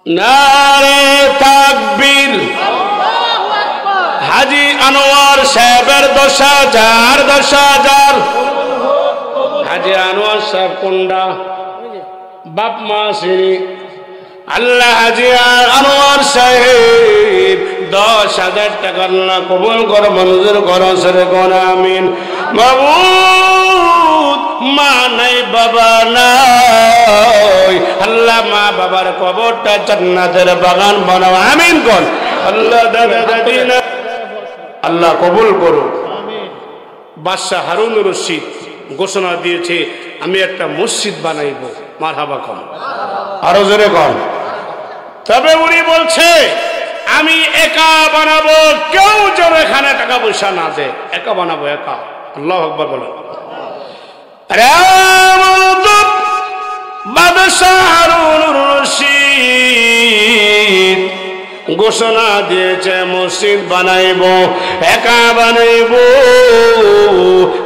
নারে তাকবীর। হাজী আনোয়ার সাহেবের 10,000 10,000। হাজী আনোয়ার সাহেব কোনটা? বাপ মা সিনি। আল্লাহ হাজী আনোয়ার সাহেব 10,000 টাকা আল্লাহ কবুল করো, মঞ্জুর করো, সরে কোন আমিন। মাবুদ মা নাই বাবা নাই, আল্লাহ মা বাবার কবরটা জান্নাতের বাগান বানাও, আমিন কোন। আল্লাহ দাদা দাদি না আল্লাহ কবুল করো। বাদশাহ হারুন রশিদ ঘোষণা দিয়েছে আমি একটা মসজিদ বানাইব, মারহাবা কম, আরো জোরে কম। তবে উনি বলছে আমি একা বানাবো, কেউ যেন এখানে টাকা পয়সা না দেয়, একা বানাবো, একা। আল্লাহু আকবার বলো। বাদশাহ হারুন রশিদ ঘোষণা দিয়েছে মসজিদ বানাইব, একা বানাইব,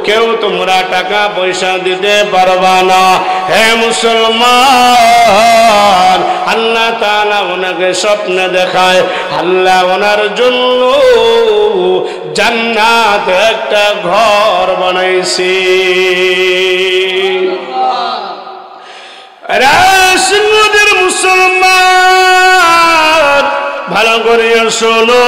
কেউ তোমরা টাকা পয়সা দিতে পারবা না। হে মুসলমান, আল্লাহ তাআলা ওনাকে স্বপ্নে দেখায় আল্লাহ ওনার জন্য জান্নাত একটা ঘর বানাইছি। রাসূলের মুসলমান ভালো করে শোনো,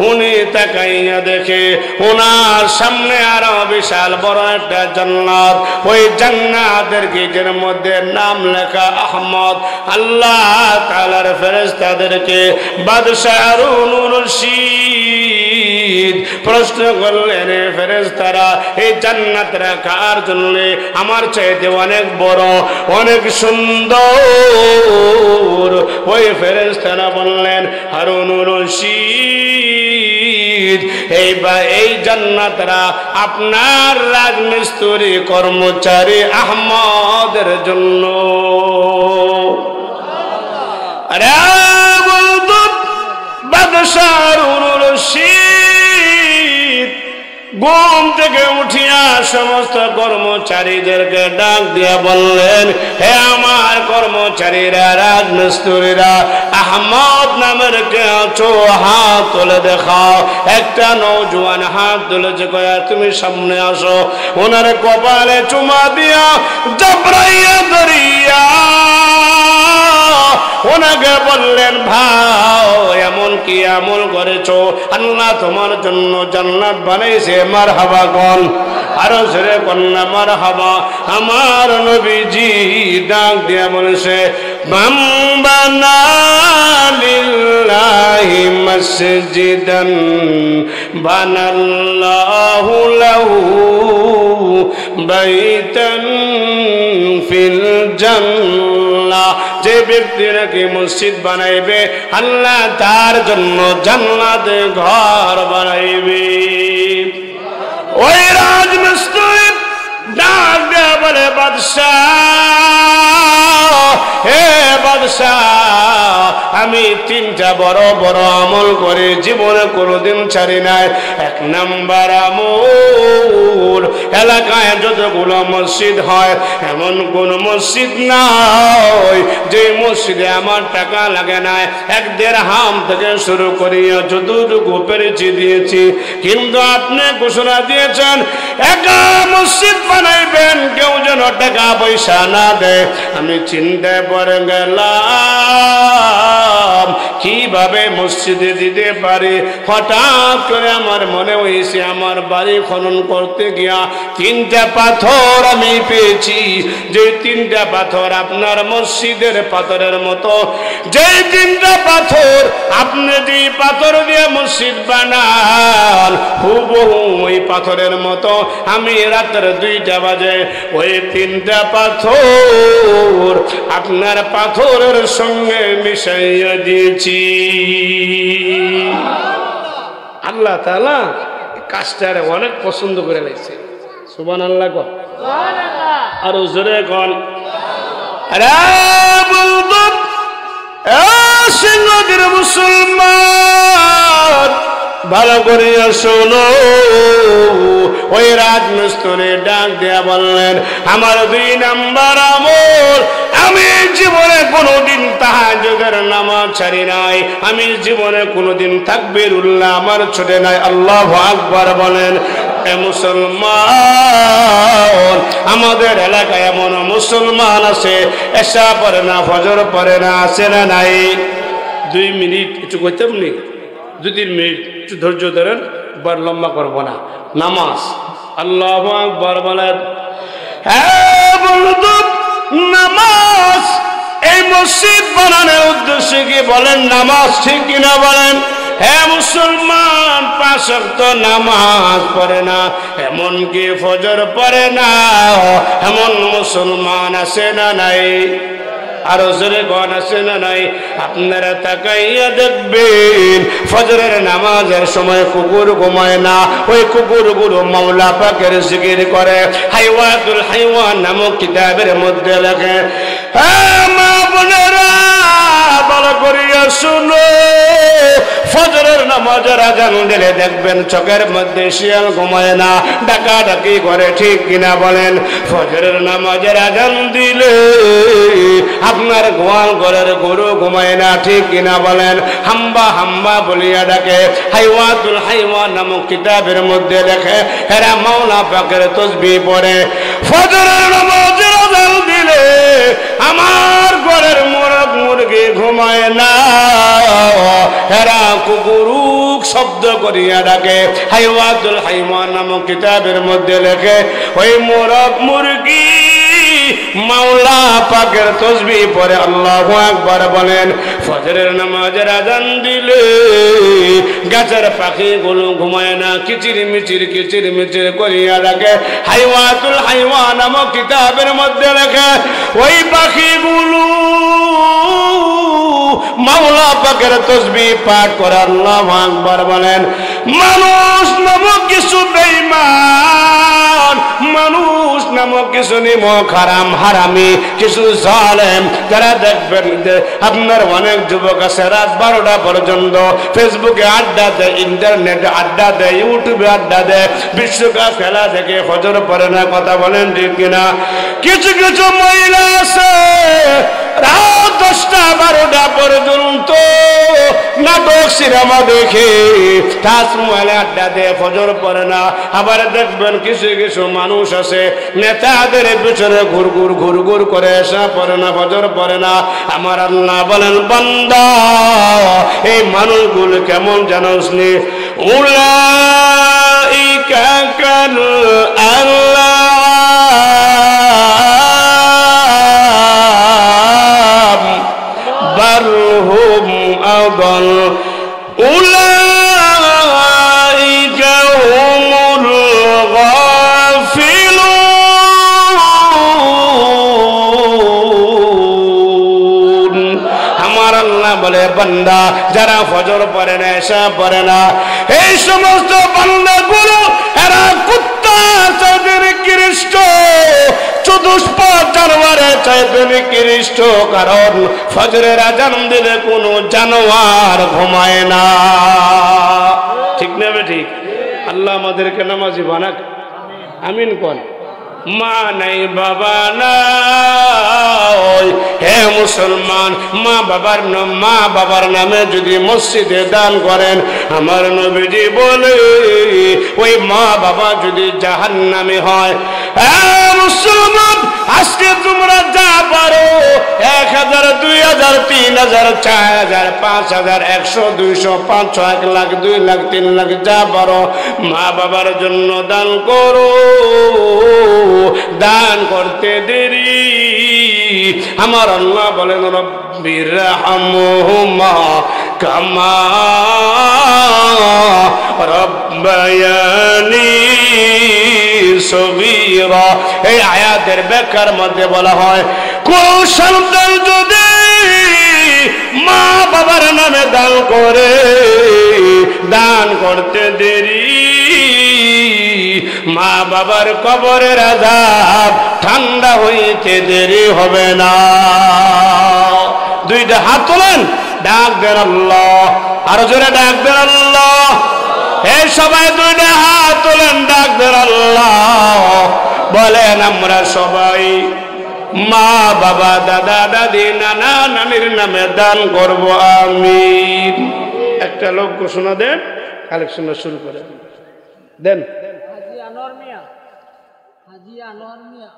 উনি তাকাইয়া দেখে ওনার সামনে আরো বিশাল বড় একটা জান্নাত। ওই জান্নাতের গেটের মধ্যে নাম লেখা আহমদ। আল্লাহ তাআলার ফেরেশতাদেরকে বাদশাহ হারুন রশিদ প্রশ্ন করলেন, ফেরেশতারা এই জান্নাতটা কার জন্য? আমার চাইতে অনেক বড়, অনেক সুন্দর। ওই ফেরেশতারা বললেন হারুন রশিদ এই জান্নাতরা আপনার রাজমিস্ত্রি কর্মচারী আহমদের জন্য। বাদশাহ হারুন রশিদ ঘুম থেকে উঠিয়া সমস্ত কর্মচারীদেরকে ডাক দিয়া বললেন, হে আমার কর্মচারীরা, রাজমিস্ত্রিরা, আহমদ নামের কে আছো? হাত তুলে দেখাও। একটা নওজোয়ান হাত তুলেছে, কয়া তুমি সামনে আসো। ওনার কপালে চুমা দিয়া জবরাইয়া ধরিয়া ওনাকে বললেন, ভাও এমন কি আমল করেছো? আল্লাহ তোমার জন্য জান্নাত বানাইছে, মারহাবা কোন, আরো জোরে কোন না মারহাবা। আমার নবীজি ডাক দিয়া বলেছে, মান বানা লিল্লাহি মসজিদান বানাল্লাহু লাহু বাইতান ফিল জান্নাহ। যে ব্যক্তি নাকি মসজিদ বানাইবে আল্লাহ তার জন্য জান্নাতে ঘর বানাইবে। ওই রাজমিস্ত্রি ডাক দেয়া বলে, বাদশাহ, হে বাদশাহ, আমি 3টা বড় বড় আমল করে জীবনে কোনোদিন ছাড়ি নাই। 1 নাম্বার আমল, এলাকায় যতগুলো মসজিদ হয় এমন কোন মসজিদ নাই যে মসজিদে আমার টাকা লাগে নাই। 1 দিরহাম থেকে শুরু করিয়া যতটুকু পেরেছি দিয়েছি, কিন্তু আপনি ঘোষণা দিয়েছেন একা মসজিদ বানাইবেন, কেউ যেন টাকা পয়সা না দেয়। আমি চিন্তায় পড়ে গেলাম কিভাবে মসজিদে দিতে পারি। হঠাৎ করে আমার মনে হয়েছে আমার বাড়ি খনন করতে গিয়া 3টা পাথর আমি পেয়েছি, যে 3টা পাথর আপনার মসজিদের পাথরের মতো। যে 3টা পাথর আপনি যে পাথর দিয়ে মসজিদ বানান হুবহু ওই পাথরের মতো আমি রাতের 2টা বাজে ওই 3টা পাথর আপনার পাথরের সঙ্গে মিশাইয়া দিয়েছি। আল্লাহ তাআলা কাজটারে অনেক পছন্দ করে লাগছে। সুবহানাল্লাহ কর, আর জোরে কর। মুসলমান ভালো করে শোনো, ওই রাজমিস্ত্রি ডাক দেয়া বললেন, আমার 2 নাম্বার আমল, আমি জীবনে কোনোদিন তাহার নামাজ ছাড়ি নাই, আমি জীবনে কোনোদিন তাকবীরুল্লাহ আমার ছোটে নাই। আল্লাহু আকবার বলেন। মুসলমান, আমাদের এলাকায় এমন মুসলমান আছে এশা পড়ে না, ফজর পড়ে না, আছে না নাই? 2 মিনিট একটু কইতাম নি, 2-3 মিনিট একটু ধৈর্য ধরেন, বার লম্বা করবো না। নামাজ, আল্লাহু আকবার বলেন। হ্যাঁ বন্ধু, নামাজ এই মসজিদ বানানোর উদ্দেশ্য কি বলেন? নামাজ, ঠিক কিনা বলেন? হ্যাঁ মুসলমান 5 ওয়াক্ত নামাজ পড়ে না, এমনকি ফজর পড়ে না, এমন মুসলমান আছে না নাই? আরো জোরে কোন আছে না নাই? আপনারা তাকাইয়া দেখবেন ফজরের নামাজের সময় কুকুর ঘুমায় না, ওই কুকুরগুলো মাওলা পাকের জিকির করে। হাইওয়াতুল হাইওয়ান নামক কিতাবের মধ্যে লেখে, মা বোনেরা ভালো করিয়া শুনো, ফজরের নামাজের আজান দিলে দেখবেন চোখের মধ্যে শিয়াল ঘুমায় না, ডাকাডাকি করে, ঠিক কিনা বলেন? ফজরের নামাজের আজান দিলে আপনার গোয়াল ঘরের গরু ঘুমায় না, ঠিক কিনা বলেন? হাম্বা হাম্বা বলিয়া ডাকে। হাইওয়াতুল হাইওয়ান নামক কিতাবের মধ্যে লেখে, এরা মাওলা পাকের তাসবিহ পড়ে। ফজরের নামাজের আজান দিলে আমার ঘরের মোরগ মুরগি ঘুমায় না, এরা কুকুরুক শব্দ করিয়া ডাকে। হাইওয়াতুল হাইওয়ান নামক কিতাবের মধ্যে লেখে, ওই মোরগ মুরগি মাওলা পাকের তাসবিহ পড়ে। আল্লাহু আকবার বলেন। ফজরের নামাজের আজান দিলে গাছের পাখিগুলো ঘুমায় না, কিচির মিচির করিয়া ডাকে। হাইওয়াতুল হাইওয়ান নামক কিতাবের মধ্যে লেখে, ওই পাখিগুলো মাওলা পাকের তাসবিহ পাঠ করে। আল্লাহু আকবার বলেন। মানুষ নামক কিছু বেঈমান, মানুষ নামক কিছু নিমক হারাম হারামি, কিছু জালেম, যারা দেখবেন আপনার অনেক যুবক আছে রাত 12টা পর্যন্ত ফেসবুকে আড্ডা দেয়, ইন্টারনেটে আড্ডা দেয়, ইউটিউবে আড্ডা দেয়, বিশ্বকাপ খেলা দেখে ফজর পড়ে না। কথা বলেন ঠিক কিনা? কিছু কিছু মহিলা আছে রাত 10টা 12টা পর্যন্ত নাটক সিনেমা দেখে তাজমহলে আড্ডা দেয়, ফজর পড়ে না। আবার দেখবেন কিছু কিছু মানুষ আছে নেতাদের পিছনে ঘুরঘুর করে এসা পড়ে না, ফজর পড়ে না। আমার আল্লাহ বলেন, বান্দা এই মানুষগুলো কেমন জানোস নি? উলাইকা কাল আল্লাহ বারহুম আদল উলাইকা হুমুল গাফিলুন। আমার আল্লাহ বলে, বান্দা যারা ফজর পড়ে না, এশা পড়ে না, এই সমস্ত বান্দাগুলো এরা কুত্তা চাইতে নিকৃষ্ট, চতুষ্পদ জানোয়ারের চাইতে নিকৃষ্ট। কারণ ফজরের আজান দিলে কোনো জানোয়ার ঘুমায় না। ঠিক না ঠিক? আল্লাহ আমাদেরকে নামাজি বানাক, আমিন কোন। মা নাই বাবা নাই, হে মুসলমান, মা বাবার নামে যদি মসজিদে দান করেন, আমার নবীজি বলে ওই মা বাবা যদি জাহান্নামী হয়। মুসলমান, আজকে তোমরা যা পারো 1000 2000 3000 4000 5000 100 200 500 1 লাখ 2 লাখ 3 লাখ যা পারো মা বাবার জন্য দান করো। দান করতে দেরি, আমার আল্লাহ বলেন, রব্বির রাহমহুমা কামা রব্বায়ানি সগীরা। এই আয়াতের ব্যাখ্যার মধ্যে বলা হয়, কোন সন্তান যদি মা বাবার নামে দান করে, দান করতে দেরি, মা বাবার কবরের আযাব ঠান্ডা হইতে দেরি হবে না। 2টা হাত তোলেন, ডাক দেন আল্লাহ, আরো জোরে ডাক দেন আল্লাহ। এই সবাই 2টা হাত তোলেন, ডাক দেন আল্লাহ। বলেন আমরা সবাই মা বাবা দাদা দাদি নানা নানির নামে দান করব আমিন। একটা লোক ঘোষণা দেন, কালেকশন শুরু করে দেন। হাজী আনোয়ার মিয়া, হাজী আনোয়ার মিয়া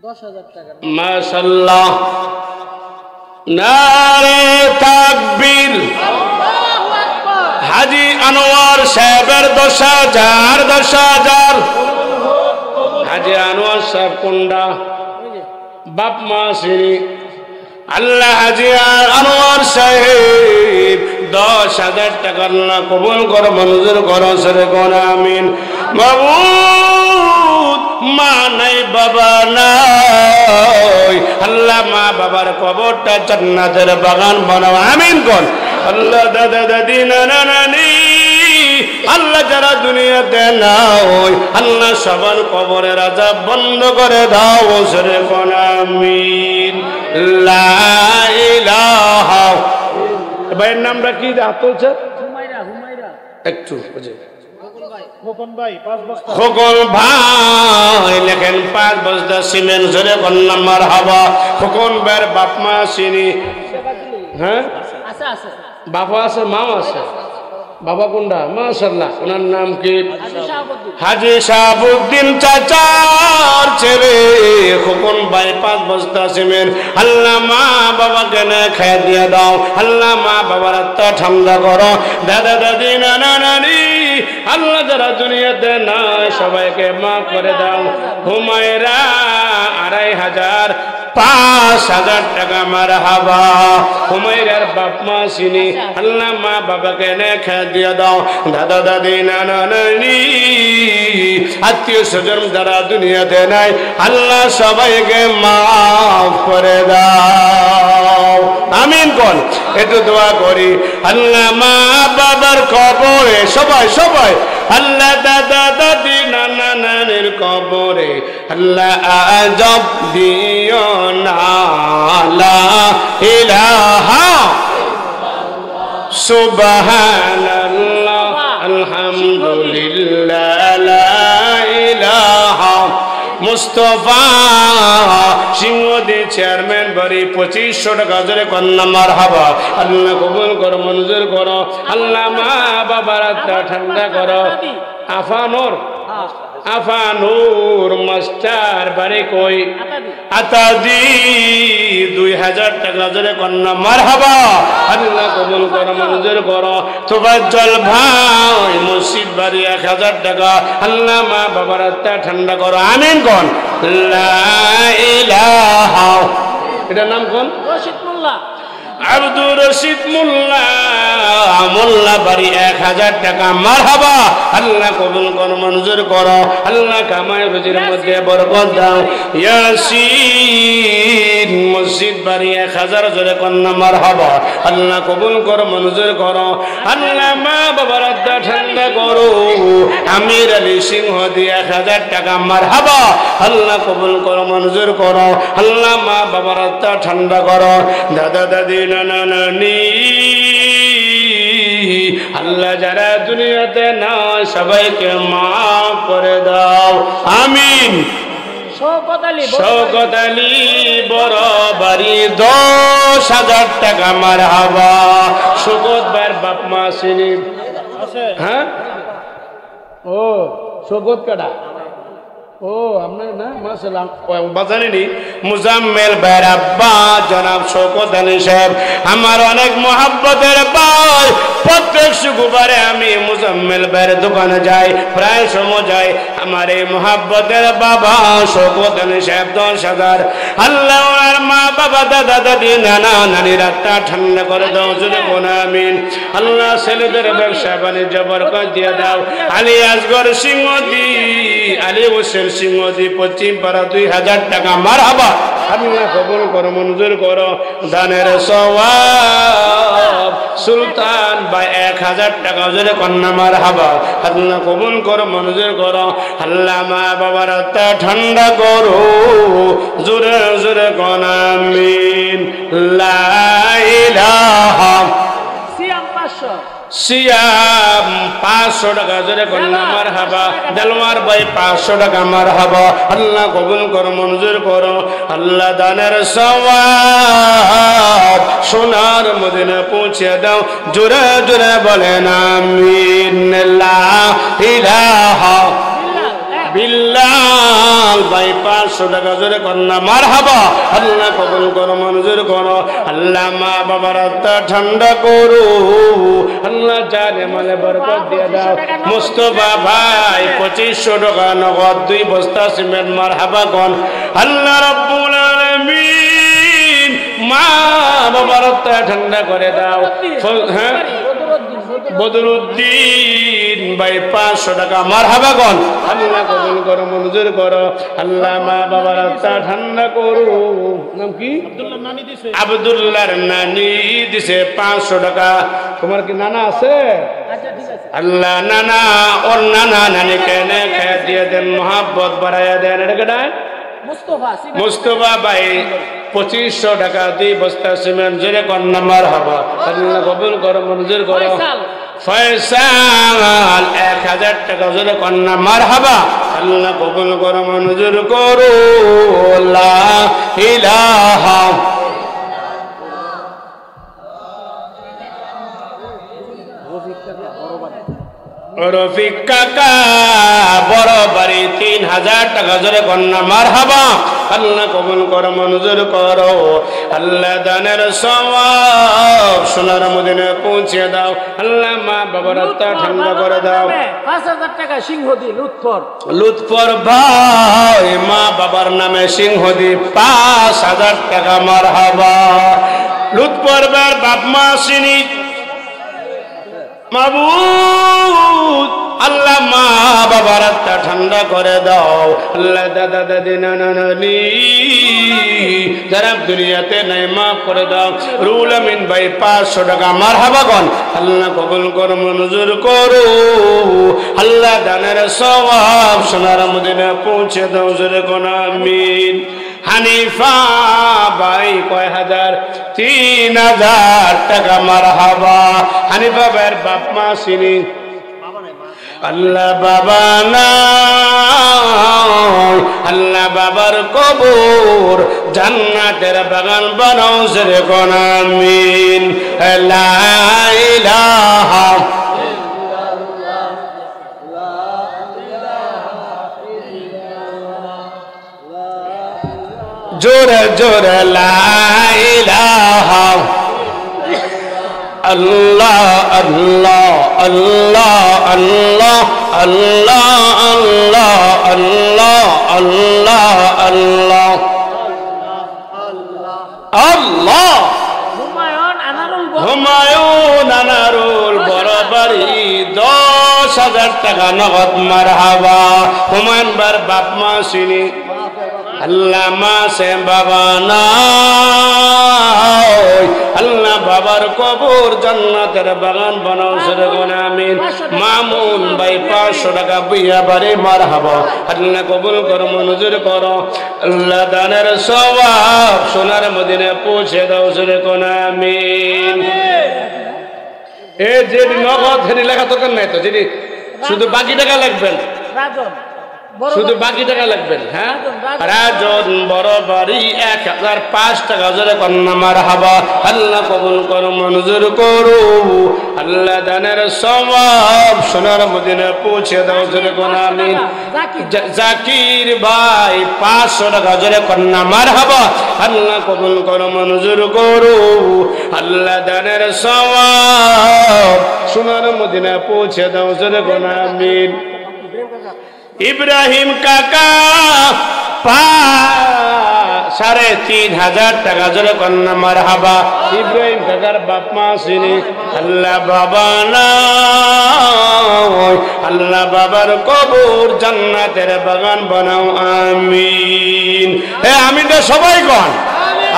10,000 টাকা। মাশাআল্লাহ, নারে তাকবীর। আল্লাহু আকবার। হাজী আনোয়ার সাহেবের 10,000 10,000। হাজী আনোয়ার সাহেব কোনটা? বাপ মা সিনি। আল্লাহ হাজী আনোয়ার সাহেব 10,000 টাকা আল্লাহ কবুল করো, মঞ্জুর করো, সরে কোন আমিন। মাবুদ, মা নাই বাবা নাই, আল্লাহ মা বাবার কবরটা জান্নাতের বাগান বানাও আমিন কোন। আল্লাহ দাদা দাদি নানা নানি আল্লাহ যারা দুনিয়াতে নাই আল্লাহ সবার কবরের আযাব বন্ধ করে দাও, সরে কোন আমিন। লা ইলাহা। ভাইয়ের নামটা কি? হাত তুলছে হুমায়রা, হুমায়রা একটু বুঝে। খোকন ভাই 5 বস্তা। খোকন ভাই লেখেন 5 বস্তা সিমেন্ট, জোরে কন্যা মারহাবা। খোকন ভাইয়ের বাপ মা চিনি? হ্যাঁ আছে আছে, বাবা আছে, মাও আছে। বাবা কোনটা? মাশাআল্লাহ, ওনার নাম কি? হাজী শাহাবুদ্দিন চাচার ছেলে খোকন ভাই 5 বস্তা সিমেন্ট। আল্লাহ মা বাবাকে না খাইয়ে দিয়ে দাও, আল্লাহ মা বাবার আত্মা ঠান্ডা করো। দাদা দাদি নানা নানি আল্লাহ যারা দুনিয়াতে নাই সবাইকে মাফ করে দাও। হুমায়রা 2,500 5,000 টাকা মারহাবা। হুমায়রার বাপ মা চিনি? আল্লাহ মা বাবাকে নে খেয়ে দিয়ে দাও। দাদা দাদি নানা নানি আত্মীয় স্বজন যারা দুনিয়াতে নাই আল্লাহ সবাইকে মাফ করে দাও আমিন কোন। একটু দোয়া করি। আল্লাহ মা বাবার কবরে সবাই সবাই, আল্লাহ দাদা দাদি নানা নানির কবরে আল্লাহ আজব দিও না। লা ইলাহা সুবহানাল্লাহ আলহামদুলিল্লাহ লা ইলাহা। মুস্তফা সিংহদি চেয়ারম্যান বাড়ি 2500 টাকা জোরে কন্যা মারহাবা। আল্লাহ কবুল করো, মঞ্জুর করো। আল্লাহ মা বাবার আত্মা ঠান্ডা করো। আফানুর, আফানুর মাস্টার বাড়ি কই? আতাদি 2,000 টাকা জোরে কন্যা মারহাবা। আল্লাহ কবুল করো, মঞ্জুর করো। তোবাজ্জল ভাই মসজিদ বাড়ি 1,000 টাকা। আল্লাহ মা বাবার আত্মা ঠান্ডা করো আমিন কোন। লা ইলাহা। এটার নাম কোন? রশিদ মোল্লা, আব্দুর রশিদ মোল্লা মোল্লা বাড়ি 1,000 টাকা মারহাবা। আল্লাহ কবুল করো, মঞ্জুর করো। আল্লাহ কামাই রুজির মধ্যে বরকত দাও। ইয়াসিন মসজিদ বাড়ি 1,000 জোরে কন্যা মারহাবা। আল্লাহ কবুল করো, মঞ্জুর করো। আল্লাহ মা বাবার আত্মা ঠান্ডা করো। আমির আলী সিংহ দিয়ে 1,000 টাকা মারহাবা। আল্লাহ কবুল করো, মঞ্জুর করো। আল্লাহ মা বাবার আত্মা ঠান্ডা করো। দাদা দাদি নানা নানি আল্লাহ যারা দুনিয়াতে না সবাইকে মাফ করে দাও আমিন। শওকত আলী বড় বাড়ি 10,000 টাকা মারহাবা। শওকত ভাইয়ের বাপ মা চিনি? হ্যাঁ, ও শওকত কাটা। ও আপনার না? মাশাআল্লাহ বাজানি মুজাম্মেল ভাইয়ের আব্বা জনাব শওকত আলী সাহেব আমার অনেক মহব্বতের ভাই। প্রত্যেক শুক্রবারে আমি মুজাম্মেল ভাইয়ের দোকানে যাই, প্রায় সময় যাই। আমার এই মহব্বতের বাবা শওকত আলী সাহেব 10,000। আল্লাহ ওনার মা বাবা দাদা দাদি নানা নানির আত্মা ঠান্ডা করে দাও, জোরে কোন আমিন। আল্লাহ ছেলেদের ব্যবসা বাণিজ্য বরকত দিয়ে দাও। আলী আসগর সিংহদি, আলী হোসেন সিংহদি পশ্চিম পাড়া 2,000 টাকা মারহাবা। আল্লাহ কবুল করো, মঞ্জুর করো। দানের সওয়াব সুলতান ভাই 1,000 টাকা জোরে কন্যা মারহাবা। আল্লাহ কবুল করো, মঞ্জুর করো। আল্লাহ মা বাবার আত্মা ঠান্ডা করো, জোরে জোরে কোন আমিন। লা ইলাহা সিয়াম 500 টাকা জোরে কন্যা মারহাবা। দেলওয়ার ভাই 500 টাকা মারহাবা। আল্লাহ কবুল করো, মঞ্জুর করো। আল্লাহ দানের সওয়াব সোনার মদিনা পৌঁছে দাও। জোরে জোরে বলেন আমিন। লা ইলাহা বিল্লাহ ভাই 500 টাকা জোরে কন্যা মারহাবা। আল্লাহ কবুল করো, মঞ্জুর করো। আল্লাহ মা বাবার আত্মা ঠান্ডা করো। আল্লাহ জানে মালে বরকত দিয়ে দাও। মুস্তফা ভাই 2500 টাকা নগদ 2 বস্তা সিমেন্ট মারহাবা কোন। আল্লাহ রাব্বুল আলামিন মা বাবার আত্মা ঠান্ডা করে দাও। হ্যাঁ বদরুদ্দিন ভাই 500 টাকা মারহাবা কোন। আল্লাহ কবুল করো, মঞ্জুর করো। আল্লাহ মা বাবার আত্মা ঠান্ডা করো। নাম কি? আব্দুল্লাহর নানি দিছে 500 টাকা। তোমার কি নানা আছে? আল্লাহ নানা ওর নানা নানি কেনে খেয়ে দিয়ে দেন, মহাব্বত বাড়াইয়া দেন। এটা মুস্তফা ভাই 2500 টাকা 2 বস্তা সিমেন্ট জোরে কন্যা মারহাবা। আল্লাহ কবুল করো, মঞ্জুর করো। ফয়সাল 1000 টাকা জোরে কন্যা মারহাবা। আল্লাহ কবুল করো, মঞ্জুর করো। লা ইলাহা রফিক কাকা বড় বাড়ি 3000 টাকা জোরে কন্যা মারহাবা। আল্লাহ কবুল করো, মঞ্জুর করো। আল্লাহ দানের সওয়াব সোনার মদিনা পৌঁছে দাও। আল্লাহ মা বাবার আত্মা ঠান্ডা করে দাও। 5000 টাকা সিংহদি লুৎফর ভাই মা বাবার নামে সিংহদি 5000 টাকা মারহাবা। লুৎফর ভাইয়ের বাপ মা চিনি মাবুদ আল্লাহ মা বাবার আত্মা ঠান্ডা করে দাও। আল্লাহ দাদা দাদি নানা নানি যারা দুনিয়াতে নাই মাফ করে দাও। রুল আমিন ভাই 500 টাকা মারহাবা কোন। আল্লাহ কবুল করো, মঞ্জুর করো। আল্লাহ দানের সওয়াব সোনার মদিনা পৌঁছে দাও। জোরে কোন আমিন। হানিফা ভাই কয় হাজার? 3000 টাকা মারহাবা। হানিফা ভাইয়ের বাপ মা চিনি? আল্লাহ বাবা নাই। আল্লাহ বাবার কবর জান্নাতের বাগান বানাও। জোরে কোন আমিন। লা ইলাহা জোরে জোরে লা ইলাহা আল্লাহ আল্লাহ আল্লাহ আল্লাহ আল্লাহ আল্লাহ আল্লাহ আল্লাহ আল্লাহ আল্লাহ। হুমায়ুন আনারুল বড় বাড়ি 10,000 টাকা নগদ মারহাবা। হুমায়ুন বার বাপ মা চিনি? আল্লাহ মা সে বাবা নাই। আল্লাহ বাবার কবর জান্নাতের বাগান বানাও। জোরে কোন আমিন। মামুন ভাই 500 টাকা বিয়া বাড়ি মারহাবা। আল্লাহ কবুল করো, মঞ্জুর করো। আল্লাহ দানের সওয়াব সোনার মদিনা পৌঁছে দাও। জোরে কোন আমিন। এই যে নগদ হেরি লেখা দরকার নাই তো, যদি শুধু বাকি টাকা লাগবেন, শুধু বাকি টাকা লাগবেন। হ্যাঁ রাজন বড় বাড়ি 1005 টাকা জোরে কন্যা মারহাবা। আল্লাহ কবুল করো, মঞ্জুর করো। আল্লাহ দানের সওয়াব সোনার মদিনা পৌঁছে দাও। জোরে কোন আমিন। জাকির ভাই 500 টাকা জোরে কন্যা মারহাবা। আল্লাহ কবুল করো, মঞ্জুর করো। আল্লাহ দানের সওয়াব সোনার মদিনা পৌঁছে দাও। জোরে কোন আমিন। ইব্রাহিম কাকা 3,500 টাকা জোরে কন্যা মারহাবা। ইব্রাহিম কাকার বাপ মা চিনি? আল্লাহ বাবা নাই। আল্লাহ বাবার কবর জান্নাতের বাগান বানাও। আমিন। আমিনটা সবাই কন,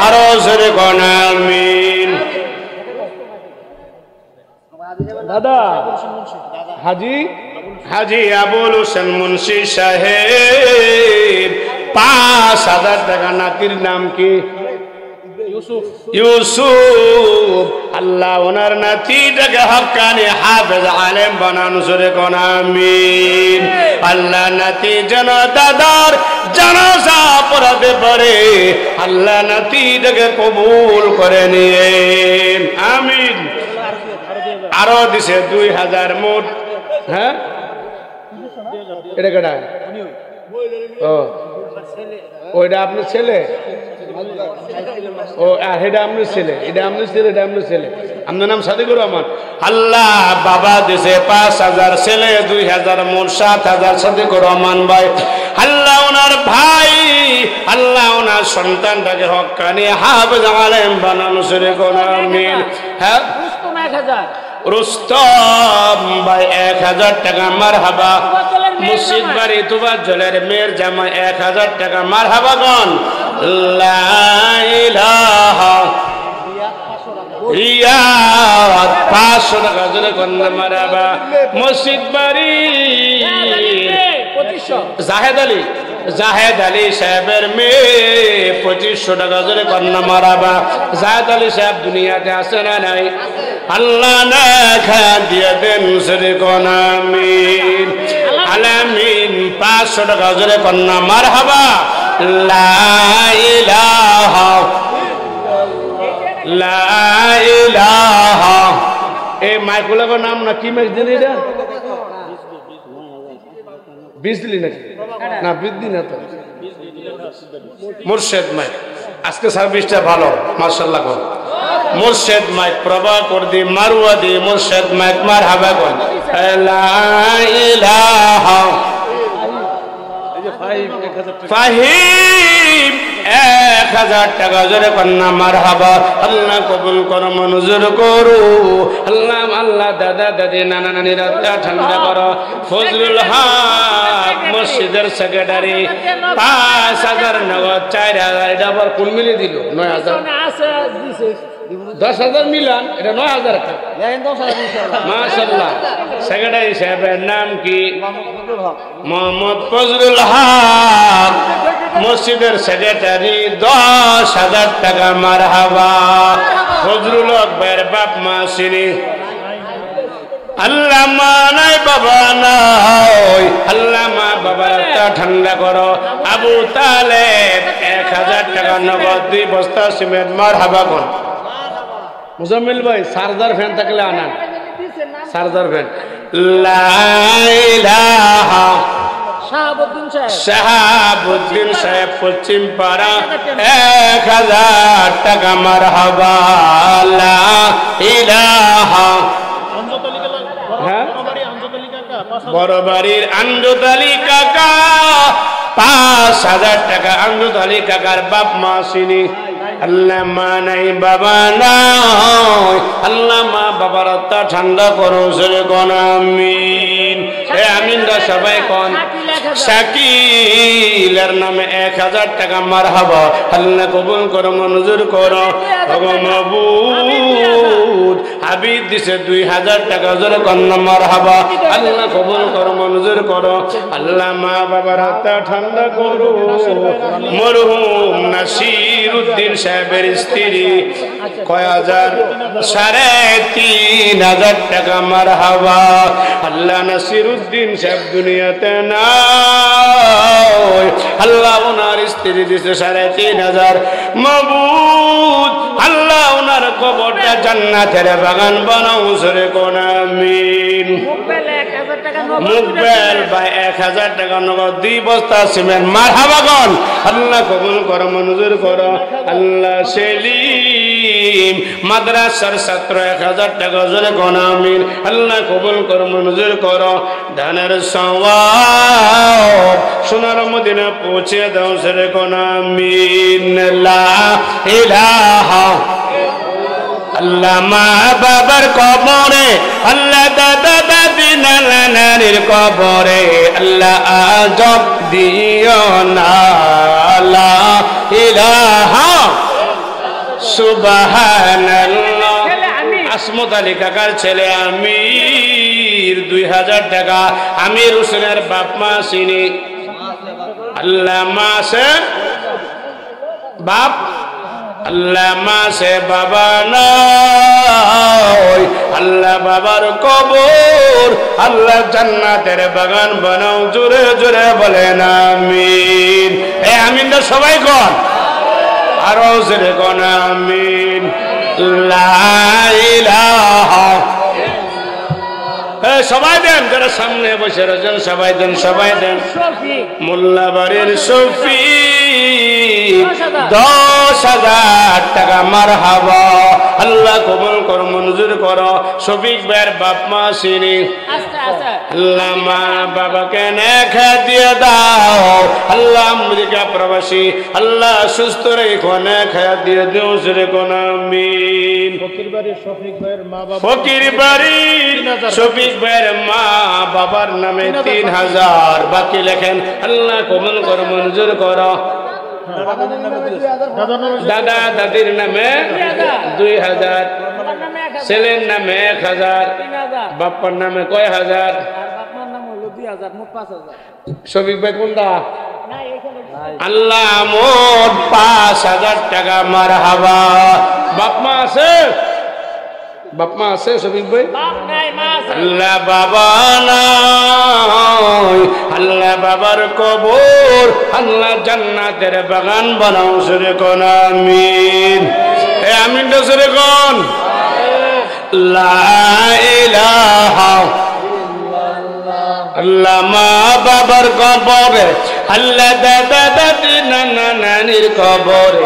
আরো জোরে কন আমিন। দাদা হাজি হাজি আবুল হোসেন মুন্সি সাহেব 5,000 টাকা। নাতির নাম কি? ইউসুফ আল্লাহ ওনার নাতিটাকে হক্কানি হাফেজ আলেম বানানো জোরে কোন আমিন। আল্লাহ নাতি যেন দাদার জানাজা পড়াতে পারে, আল্লাহ নাতিটাকে কবুল করে নিয়ে আমিন। আরো দিছে 2000 মোট। হ্যাঁ এটা কেডা? ও ওইটা আপনার ছেলে? ও এটা আপনার ছেলে, এটা আপনার ছেলে, এটা আপনার ছেলে। আপনার নাম সাদিকুর রহমান। আল্লাহ বাবা দিছে 5000, ছেলে 2000, মোট 7000 সাদিকুর রহমান ভাই। আল্লাহ ওনার ভাই, আল্লাহ ওনার সন্তানটাকে হক্কানি হাফেজ আলেম বানানো জোরে কোন আমিন। হ্যাঁ রুস্তম ভাই 1000 টাকা মারহাবা। মুর্শিদ বাড়ি তুবাজ্জলের মেয়ের জামা 1000 টাকা মারহাবা গন। লা ইলাহা রিয়াদ 500 টাকা জোরে কোন মারহাবা। মুর্শিদ বাড়ি জাহেদ আলী সাহেবের মেয়ে 2500 টাকা জোরে কোন মারহাবা। জাহেদ আলী সাহেব দুনিয়াতে আছে না নাই? আল্লাহ না খা দিয়ে দেন জোরে কোন আমিন। আলামিন 500 টাকা জোরে কোন মারহাবা। লা ইলাহা লা ইলাহা। এই মাইকুলার নাম না কি মাইক দিন? এটা বিশ দিলি নাকি? না বিশ দিন না তো, মুর্শেদ মাইক। আজকে সার্ভিসটা ভালো মাশাআল্লাহ কোন মুর্শেদ মাইক প্রভা কর দি মারুয়া দি মুর্শেদ মাইক মারহাবা কোন। লা ইলাহা ফাহিম 1000 টাকা জোরে কন্যা মারহাবা। আল্লাহ কবুল করো, মঞ্জুর করো। আল্লাহ আল্লাহ দাদা দাদি নানা নানিরা ঠান্ডা করো। ফজলুল হক মসজিদের সেক্রেটারি 5000 নগদ 4000। এটা আবার কোন মিলে দিল? 9000 10,000 মিলান, এটা 9000 মাশাআল্লাহ। সেক্রেটারি সাহেবের নাম কি? মোহাম্মদ ফজলুল হক মসজিদের সেক্রেটারি 10,000 টাকা মারহাবা। ফজলুল হক ভাইয়ের বাপ মা চিনি? আল্লাহ মা নাই বাবা নাই, আল্লাহ মা বাবার ঠান্ডা করো। আবু তালেব 1000 টাকা নগদ 2 বস্তা সিমেন্ট মারহাবা কোন। মুজাম্মিল ভাই চার্জার ফ্যান থাকলে আনান, চার্জার ফ্যান। লা ইলাহা শাহাবুদ্দিন সাহেব পশ্চিম পাড়া 1000 টাকা মারহাবা। লা ইলাহা বড় বাড়ির আমজদ আলী কাকা 5000 টাকা। আমজদ আলী কাকার বাপ মা চিনি? আল্লাহ মা নাই বাবা নাই, আল্লাহ মা বাবার আত্মা ঠান্ডা করো জোরে কোন আমিন। আমিনরা সবাই কোন। শাকিলের নামে 1000 টাকা মারহাবা। আল্লাহ কবুল করো, মঞ্জুর করো। মাবুদ হাবিব দিছে 2000 টাকা জোরে কোন মারহাবা। আল্লাহ কবুল করো, মঞ্জুর করো। আল্লাহ মা বাবার আত্মা ঠান্ডা করো। মরহুম নাসির উদ্দিন সাহেবের স্ত্রী কয় হাজার? 3500 টাকা মারহাবা। আল্লাহ নাসির উদ্দিন সাহেব দুনিয়াতে নাই, আল্লাহ ওনার স্ত্রী দিছে 3500। মাবুদ আল্লাহ ওনার কবরটা জান্নাতের বাগান বানাও জোরে কোন আমিন। মুকবেল ভাই 1000 টাকা নগদ 2 বস্তা সিমেন্ট মারহাবা কোন। আল্লাহ কবুল করো, মঞ্জুর করো। আল্লাহ সেলিম মাদ্রাসার ছাত্র 1000 টাকা জোরে কোন আমিন। আল্লাহ কবুল করো, মঞ্জুর করো। ধানের সওয়াব সোনার মদিনা পৌঁছে দাও জোরে কোন আমিন। লা ইলাহা আল্লাহ মা বাবার কবরে, আল্লাহ দাদা দাদি নানা নানির কবরে, আল্লাহ আজব দিও না। লা ইলাহা সুবহানাল্লাহ। আসমত আলী কাকার ছেলে আমির 2000 টাকা। আমির হোসেনের বাপ মা চিনি? আল্লাহ মা আছে, বাপ আল্লাহ মাসে বাবা নাই, আল্লাহ বাবার কবর আল্লাহ জান্নাতের বাগান বানাও, জোরে জোরে বলেন আমিন। আমিনটা সবাই কর, আরো জোরে কোন আমিন। লা ইলাহা, সবাই দেন, যারা সামনে বসে রয়েছেন সবাই দেন, সবাই দেন। মোল্লাবাড়ির শফিক 10,000 টাকা মারহাবা, আল্লাহ কবুল কর, মঞ্জুর করো। শফিক ভাইয়ের বাপ মা সিনি, আল্লাহ মা বাবাকে নেখা দিয়ে দাও, আল্লাহ আমেরিকা প্রবাসী আল্লাহ সুস্থ রেখো, নেখা দিয়ে দিও, জোরে কোন আমিন। ফকির বাড়ির শফিক ভাইয়ের মা বাবা, ফকির বাড়ির শফিক ভাইয়ের মা বাবার নামে 3,000 বাকি লেখেন, আল্লাহ কবুল কর, মঞ্জুর করো। দাদা দাদির নামে 2,000, ছেলের নামে 1,000, বাপ্পার নামে কয় হাজার? শফিক ভাই কোনটা? আল্লাহ মোট 5,000 টাকা মারহাবা। বাপ মা আছে? বাপ মা আছে শফিক ভাই? আল্লাহ বাবা নাই, আল্লাহ বাবার কবর আল্লাহ জান্নাতের বাগান বানাও, সুরে কোন আমিন। আমিনটা সুরে কোন। লা ইলাহা, আল্লাহ মা বাবার কবরে, আল্লাহ দাদা দাদি নানা নানির কবরে,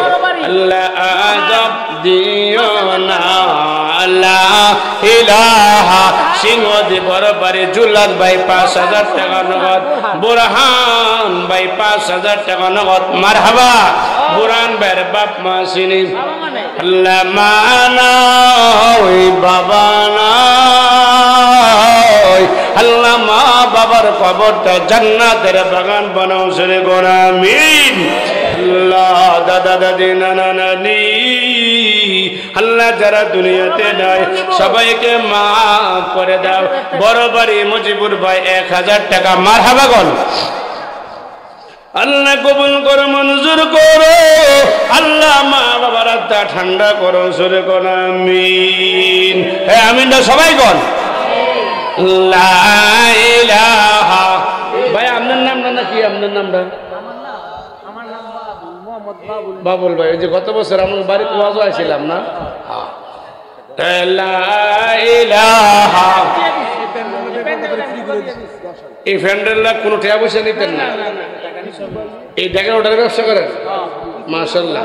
আল্লাহ আযাব দিও না। লা ইলাহা, সিংহদি বড়বাড়ি জুলাদ ভাই 5,000 টাকা নগদ, বুরহান ভাই 5,000 টাকা নগদ, মারহাবা। বুরহান ভাইয়ের বাপ মা সিনি, আল্লাহ মা নাই, বাবা নাই, আল্লাহ মা বাবার কবরটা জান্নাতের বাগান বানাও, সুরে কোন আমিন। আল্লাহ দাদা দাদি নানা নানি আল্লাহ যারা দুনিয়াতে নাই সবাইকে মাফ করে দাও। বড় বাড়ি মুজিবুর ভাই 1,000 টাকা, মারহাবা গন। আল্লাহ কবুল করো, মঞ্জুর করো, আল্লাহ মা বাবার আত্মা ঠান্ডা করো, সুরে কোন আমিন। আমিনটা সবাই কন। লা ইলাহা, ভাই আপনার নামটা না কি? আপনার নামটা? বাবুল ভাই। ওই যে গত বছর আমার বাড়িতে ওয়াজও আসছিলাম না? লা ইলাহা, এই ফ্যান্ডেলরা কোনো টাকা পয়সা নিতেন না, এই দেখেন ওটার ব্যবসা করেন, মাশাআল্লাহ।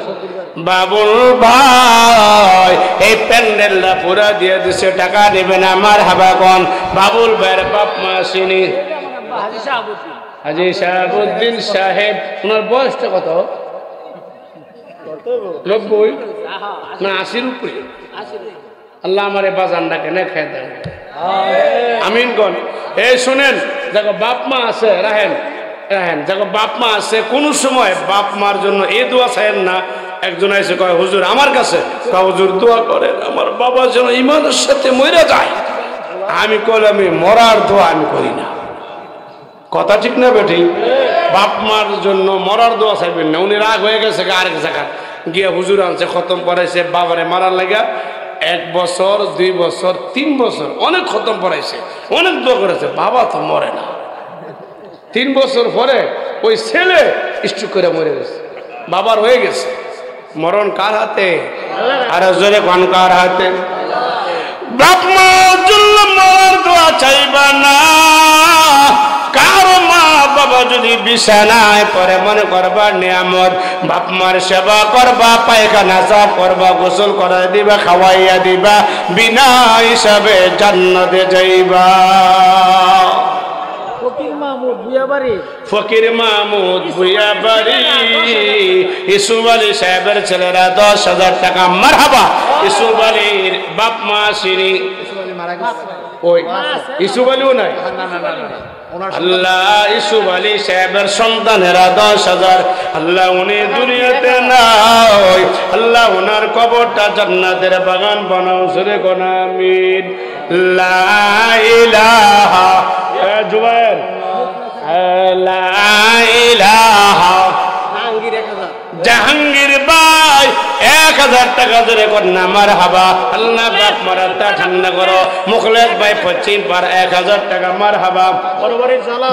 বাবুল ভাই এই প্যান্ডেলটা পুরা দিয়ে দিচ্ছে, টাকা নেবেন, আমার হাবা কোন। বাবুল ভাইয়ের বাপ মা সিনি, হাজি শাহাবুদ্দিন সাহেব। ওনার বয়সটা কত? 90 না 80-র উপরে? আল্লাহ আমার বাজানটাকে না খেয়ে দেন, আমিন কোন। এই শুনেন, দেখো বাপ মা আছে, রাহেন রাহেন, দেখো বাপ মা আছে, কোন সময় বাপ মার জন্য এই দোয়া চাইেন না। একজন এসে কয়, হুজুর আমার কাছে, হুজুর দোয়া করেন আমার বাবা যেন ইমানের সাথে মরে যায়। আমি কইলাম, আমি মরার দোয়া আমি করি না, কথা ঠিক না বেঠি? বাপ মার জন্য মরার দোয়া চাইবেন না। উনি রাগ হয়ে গেছে আরেক জায়গা গিয়া হুজুর আনছে, খতম পড়াইছে বাবারে মারার লাগা। 1 বছর 2 বছর 3 বছর অনেক খতম পড়াইছে, অনেক দোয়া করেছে, বাবা তো মরে না। 3 বছর পরে ওই ছেলে স্ট্রোক করে মরে গেছে, বাবার হয়ে গেছে। মরণ কার হাতে? আর জোরে কোন কার হাতে? বাপ মার জন্য মরার দোয়া চাইবা না। কারো মা বাবা যদি বিছানায় পরে মনে করবা নিয়ামত, বাপ মার সেবা করবা, পায়খানা সাফ করবা, গোসল করাই দিবা, খাওয়াইয়া দিবা, বিনা হিসাবে জান্নাতে যাইবা। ফকির মাহমুদ ভুইয়াবাড়ি ইসুফ আলী সাহেবের ছেলেরা 10,000 টাকা, মারহাবা। ইসুফ আলীর বাপ মা সিনি, ওই ইসুফ আলীও নাই। আল্লাহ ইসুফ আলী সাহেবের সন্তানেরা 10,000, আল্লাহ উনি দুনিয়াতে নাই, আল্লাহ ওনার কবরটা জান্নাতের বাগান বানাও, সুরে কোন আমিন। লা ইলাহা, জুবায়ের লা ইলাহা। জাহাঙ্গীর ভাই 1000 টাকা জোরে কন্যা মারহাবা। আল্লাহ বাপ মারাত্তা ঠান্ডা করো। মুখলেস ভাই পশ্চিম পার 1000 টাকা মারহাবা।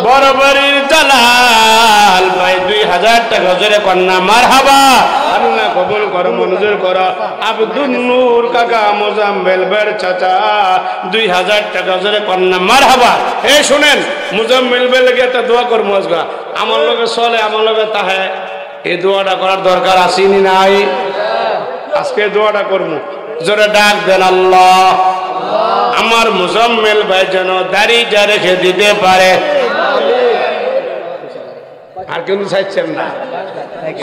বড়বাড়ির জালাল ভাই 2000 টাকা জোরে কন্যা মারহাবা। আল্লাহ কবুল করো, মঞ্জুর করো। আব্দুল নূর কাকা মুজাম্মেল বের চাচা 2000 টাকা জোরে কন্যা মারহাবা। এই শুনেন, মুজাম্মেল বের লেগে একটা দোয়া করবো আজকে। আমার লগে চলে, আমার লগে তাহে, এই দোয়াটা করার দরকার আসেনি নাই? আজকে দোয়াটা করবো। জোরে ডাক দেন আল্লাহ। আমার মুজাম্মেল ভাই যেন দাড়িটা রেখে দিতে পারে। আর কিন্তু চাইছেন না,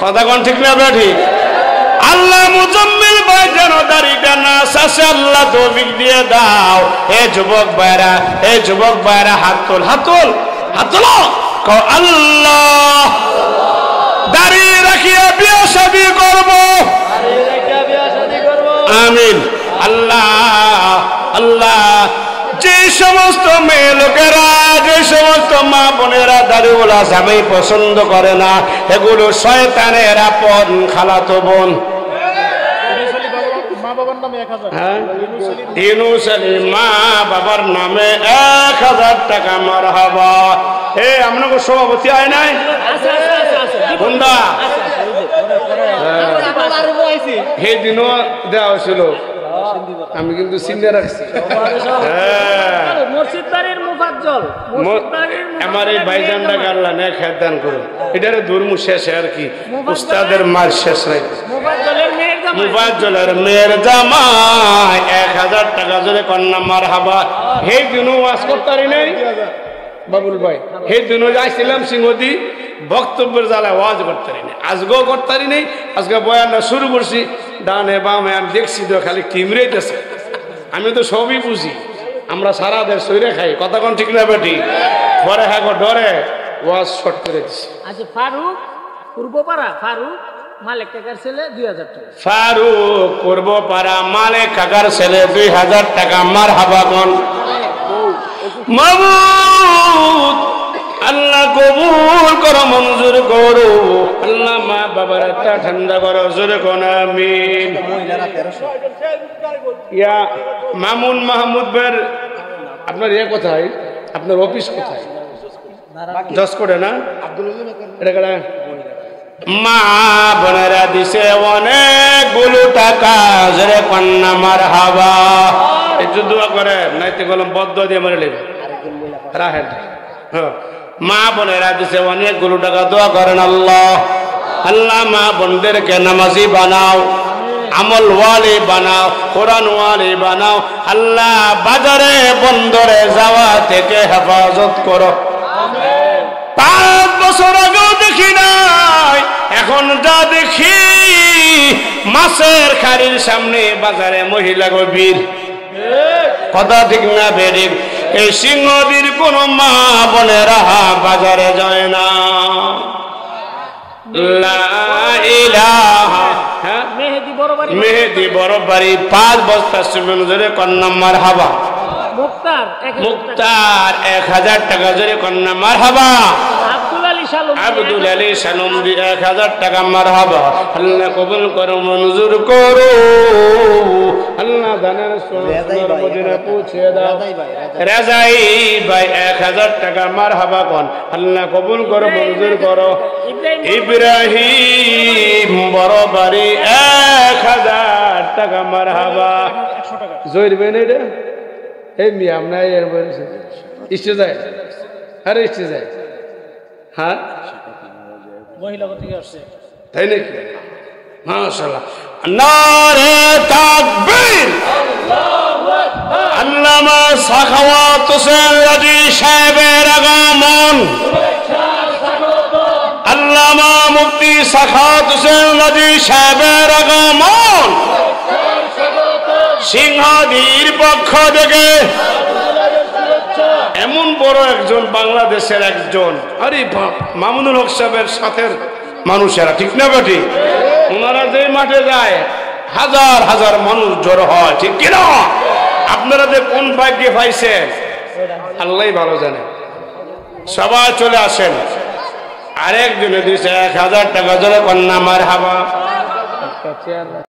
কথা কোন ঠিক না বেঠি? আল্লাহ মুজাম্মেল ভাই যেন দাড়িটা না চাষে আল্লাহ তৌফিক দিয়ে দাও। হে যুবক ভাইরা, হে যুবক ভাইরা, হাত তোল, হাত তোল, হাত তোলো। আল্লাহ দাড়ি রাখিয়া বিয়ে শাদী করবো। আমিন। আল্লাহ আল্লাহ যে সমস্ত মেয়ে লোকেরা, যে সমস্ত মা বোনেরা দাড়িওয়ালা স্বামী পছন্দ করে না, এগুলো শয়তানের আপন খালাতো বোন। ইউনুস আলী মা বাবার নামে 1000 টাকা মারহাবা। হে আপনাকে সভাপতি হয় নাই বন্ধা? সেই দিনও দেওয়া হয়েছিল, আমি কিন্তু চিন্তা রাখছি। আমার এই ভাইজানটা গাল্লা নেই, খেদান করুন। এটারে ধর্ম শেষে আর কি, উস্তাদের মার শেষ নাই। মুফাজ্জলের মেয়ের জামাই 1000 টাকা জোরে কন্যা মারহাবা। সেই দিনও ওয়াজ করতারি নাই বাবুল ভাই। সেই দিনও যাইছিলাম সিংহদি, বক্তব্যের জ্বালায় ওয়াজ করতারি নেই, আজকেও করতারি নেই। আজকে বয়ানটা শুরু করছি, ডানে বামে আমি দেখছি তো খালি কিমরেইতেছে। আমি তো সবই বুঝি, আমরা সারা দেশ সইরে খাই, কথা কোন ঠিক না বেটি? পরে হ্যাঁ ডরে ওয়াজ শর্ট করে দিছি। আচ্ছা, ফারুক পূর্বপাড়া, ফারুক মালিক কাকার ছেলে 2000 টাকা। ফারুক পূর্বপাড়া মালিক কাকার ছেলে 2000 টাকা মারহাবা কোন। মাবুদ আল্লাহ কবুল করো, মঞ্জুর করো। আল্লাহ মা বাবার আত্মা ঠান্ডা করো, জোরে কোন আমিন। ইয়া মামুন মাহমুদ বের, আপনার ইয়ে কোথায়? আপনার অফিস কোথায়? জজ করে না? এটা মা বোনেরা দিছে অনেকগুলো টাকা, জোরে কন্যা মারহাবা। একটু দোয়া করে, নাইতে গেলাম বদ্ধ দিয়ে মারে লেবে রাহেন। হ্যাঁ, মা বোনেরা দিছে অনেকগুলো টাকা, দোয়া করেন আল্লাহ। আল্লাহ মা বোনদেরকে নামাজি বানাও, আমল ওয়ালি বানাও, কোরআন ওয়ালি বানাও। আল্লাহ বাজারে বন্দরে যাওয়া থেকে হেফাজত করো। 5 বছর আগেও দেখি নাই, এখন যা দেখি মাছের খাড়ির সামনে বাজারে মহিলা গভীর, কথা ঠিক না বেরিক? এই সিংহদীর কোন মা বোনেরা বাজারে যায় না। মেহেদি বড় বাড়ি 5 বস্তা সিমেন্ট জোরে কন্যা মারহাবা। মুক্তার 1000 টাকা জোরে কন্যা মারহাবা। আব্দুল আলী সালম 1000 টাকা মারহাবা। আল্লাহ কবুল করো, মঞ্জুর করো। আল্লাহ দানের সোনার মদিনা পৌঁছে দাও। রাজাই ভাই 1000 টাকা মারহাবা কোন। আল্লাহ কবুল করো, মঞ্জুর করো। ইব্রাহিম বড় বাড়ি 1000 টাকা মারহাবা। জয়বেন এটা এই মিয়া আপনার এর বলছে ইচ্ছে যায়, আরে ইচ্ছে যায়। হ্যাঁ, মহিলা থেকে আসছে, তাই নাকি? মাশাআল্লাহ, নারে তাকবীর। আল্লামা সাখাওয়াত হোসেন রাজি সাহেবের আগমন। আল্লামা মুফতি সাখাওয়াত হোসেন রাজি সাহেবের আগমন। সিংহদীর পক্ষ থেকে এমন বড় একজন বাংলাদেশের একজন, আরে মামুনুল হক সাহেবের সাথে মানুষেরা, ঠিক না বেটি? ওনারা যে মাঠে যায় হাজার হাজার মানুষ জড়ো হয়, ঠিক কিনা? আপনারা যে কোন ভাগ্যে পাইছেন আল্লাহ ভালো জানে। সবাই চলে আসেন। আরেকজনে দিয়েছে 1000 টাকা জোরে কন্যা মারহাবা।